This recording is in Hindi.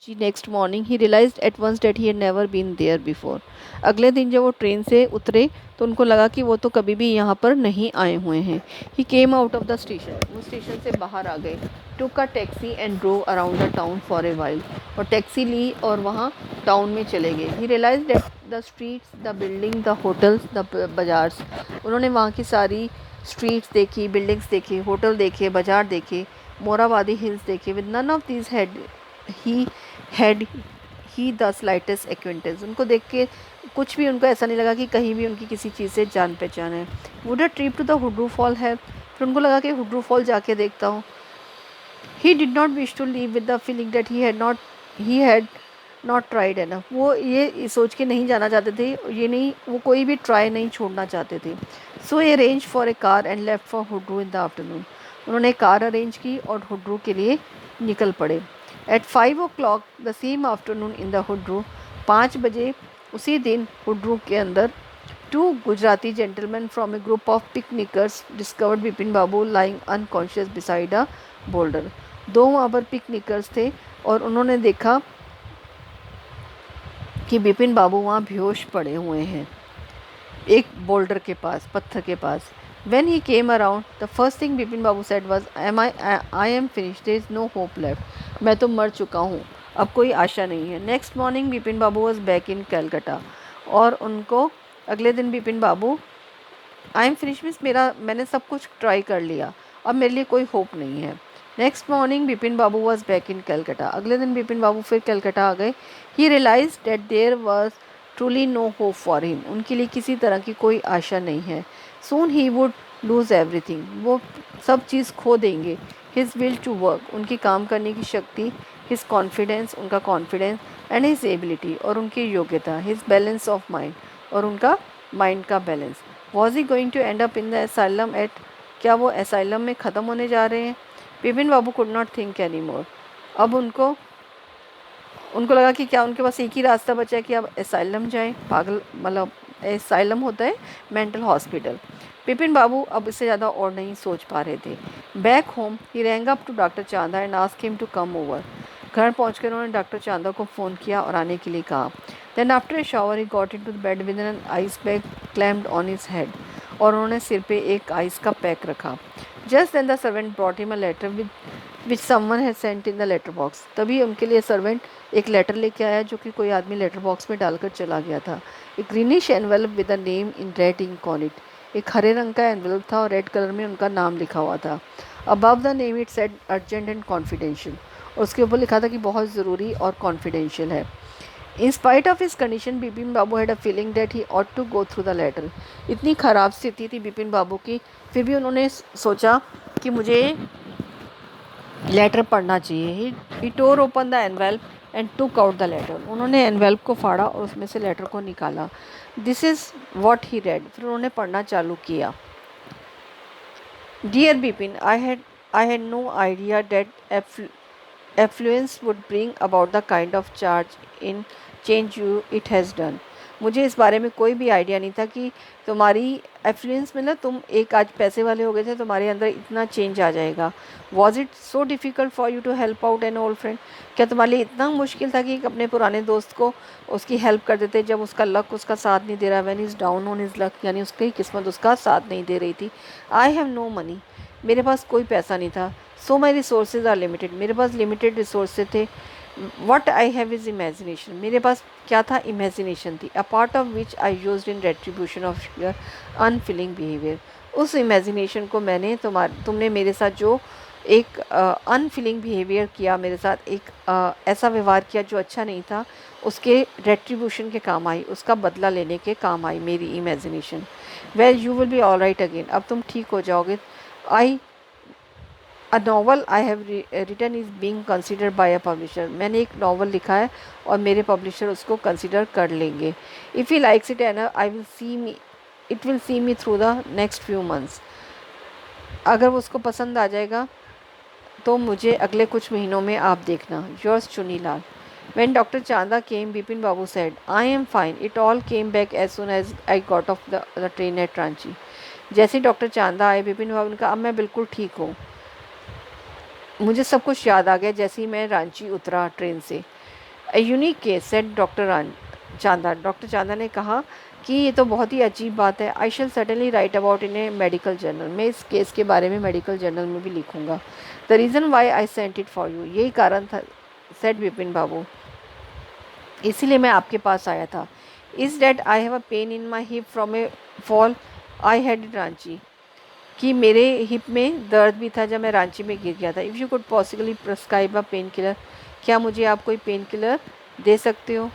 Next morning he realized at once that he had never been there before. अगले दिन जब वो ट्रेन से उतरे तो उनको लगा कि वो तो कभी भी यहाँ पर नहीं आए हुए हैं। He came out of the station, वो स्टेशन से बाहर आ गए। Took a taxi and drove around the town for a while, और टैक्सी ली और वहाँ टाउन में चले गए। He realised that the streets, the building, the hotels, the bazaars, उन्होंने वहाँ की सारी स्ट्रीट्स देखी, बिल्डिंग्स देखे, होटल देखे, बाजार देखे, मोराबादी हिल्स देखे। With none of these he had he the slightest acquaintance, उनको देख के कुछ भी उनको ऐसा नहीं लगा कि कहीं भी उनकी किसी चीज़ से जान पहचान है। Would a trip to the Hundru fall है, फिर उनको लगा कि हुड्रू फॉल जाके देखता हूँ। He did not wish to leave with the feeling that he had not tried enough, वो ये सोच के नहीं जाना चाहते थे, ये नहीं, वो कोई भी ट्राई नहीं छोड़ना चाहते थे। So he arrange for a car and left for Hundru in the afternoon, उन्होंने कार अरेंज की और हुड्रू के लिए निकल पड़े। At 5 o'clock the same afternoon in the Hundru, 5 बजे उसी दिन हुड्रू के अंदर, two Gujarati gentlemen from a group of picnickers discovered Bipin Babu lying unconscious beside a boulder. दो वहाँ पर पिकनिकर्स थे और उन्होंने देखा कि बिपिन बाबू वहाँ बेहोश पड़े हुए हैं एक बोल्डर के पास, पत्थर के पास। When he came around, the first thing Bipin Babu said was, I am finished, there is no hope left. मैं तो मर चुका हूँ, अब कोई आशा नहीं है। Next morning Bipin Babu was back in Calcutta, और उनको अगले दिन बिपिन बाबू, आई एम फिनिश मीन्स मैंने सब कुछ ट्राई कर लिया, अब मेरे लिए कोई होप नहीं है। Next morning Bipin Babu was back in Calcutta, अगले दिन बिपिन बाबू फिर कलकत्ता आ गए। He realise that there was truly no hope for him, उनके लिए किसी तरह की कोई आशा नहीं है। Soon he would lose everything, वो सब चीज़ खो देंगे। हिज विल टू वर्क, उनकी काम करने की शक्ति, हिज कॉन्फिडेंस, उनका कॉन्फिडेंस, एंड हिज एबिलिटी, और उनकी योग्यता, हिज बैलेंस ऑफ माइंड, और उनका माइंड का balance. Was he going to end up in the asylum at, क्या वो एसाइलम में ख़त्म होने जा रहे हैं? Bipin Babu could not think any more, अब उनको उनको लगा कि क्या उनके पास एक ही रास्ता बचा है कि अब एसाइलम जाएं, पागल, मतलब एसाइलम होता है मेंटल हॉस्पिटल। बिपिन बाबू अब इससे ज़्यादा और नहीं सोच पा रहे थे। Back home he rang up to doctor Chanda and ask him to come over, घर पहुंचकर उन्होंने डॉक्टर चांदा को फ़ोन किया और आने के लिए कहा। Then after a shower he got into the bed with an ice pack clamped on his head, और उन्होंने सिर पे एक आइस का पैक रखा। Just then the servant brought him a letter with which someone had sent in the letter box, तभी उनके लिए सर्वेंट एक लेटर लेके आया जो कि कोई आदमी लेटर बॉक्स में डालकर चला गया था। एक greenish envelope with a name in red ink on it, एक हरे रंग का एनवेलप था और रेड कलर में उनका नाम लिखा हुआ था। Above the name it said urgent and confidential, और उसके ऊपर लिखा था कि बहुत ज़रूरी और कॉन्फिडेंशियल है। In spite of his condition Bipin Babu had a feeling that he ought to go through the letter, इतनी ख़राब स्थिति थी बिपिन बाबू की, फिर भी उन्होंने सोचा कि मुझे लेटर पढ़ना चाहिए। He tore open the envelope and took out the letter, उन्होंने एनवेल्प को फाड़ा और उसमें से लेटर को निकाला। This is what he read, फिर उन्होंने पढ़ना चालू किया। Dear Bipin, I had no idea that affluence would bring about the kind of charge in change you it has done, मुझे इस बारे में कोई भी आइडिया नहीं था कि तुम्हारी एफ्लुएंस में ना, तुम एक आज पैसे वाले हो गए थे, तुम्हारे अंदर इतना चेंज आ जाएगा। Was it so difficult for you to help out an old friend, क्या तुम्हारे लिए इतना मुश्किल था कि अपने पुराने दोस्त को उसकी हेल्प कर देते जब उसका लक उसका साथ नहीं दे रहा, when is down on is luck, यानी उसकी किस्मत उसका साथ नहीं दे रही थी। आई हैव नो मनी, मेरे पास कोई पैसा नहीं था। So my resources are limited, मेरे पास लिमिटेड रिसोर्सेज थे। What I have is imagination, मेरे पास क्या था? इमेजिनेशन थी। A part of which I use in retribution of your unfeeling behaviour, उस इमेजिनेशन को मैंने तुमने मेरे साथ जो एक अनफिलिंग बिहेवियर किया, मेरे साथ एक ऐसा व्यवहार किया जो अच्छा नहीं था, उसके रेट्रीब्यूशन के काम आई, उसका बदला लेने के काम आई मेरी imagination. Well you will be all right again, अब तुम ठीक हो जाओगे। I a novel I have written is being considered by a publisher, मैंने एक नावल लिखा है और मेरे पब्लिशर उसको कंसिडर कर लेंगे। If he likes it and I will see me it will see me through the next few months, अगर वो उसको पसंद आ जाएगा तो मुझे अगले कुछ महीनों में आप देखना। Yours Chunilal. When Dr. Chanda came, Bipin Babu said, I am fine. It all came back as soon as I got off the train at Ranchi. जैसे डॉक्टर चांदा आए, बिपिन बाबू ने कहा अब मैं बिल्कुल ठीक हूँ। मुझे सब कुछ याद आ गया जैसे ही मैं रांची उतरा ट्रेन से। A unique case said doctor Chanda. Doctor Chanda ने कहा कि ये तो बहुत ही अजीब बात है। I shall certainly write about in a medical journal. मैं इस केस के बारे में मेडिकल जर्नल में भी लिखूंगा। The reason why I sent it for you, यही कारण था, सेड विपिन बाबू, इसीलिए मैं आपके पास आया था। Is that I have a pain in my hip from A fall I had in Ranchi, कि मेरे हिप में दर्द भी था जब मैं रांची में गिर गया था। If you could possibly prescribe a pain killer, क्या मुझे आप कोई पेन किलर दे सकते हो?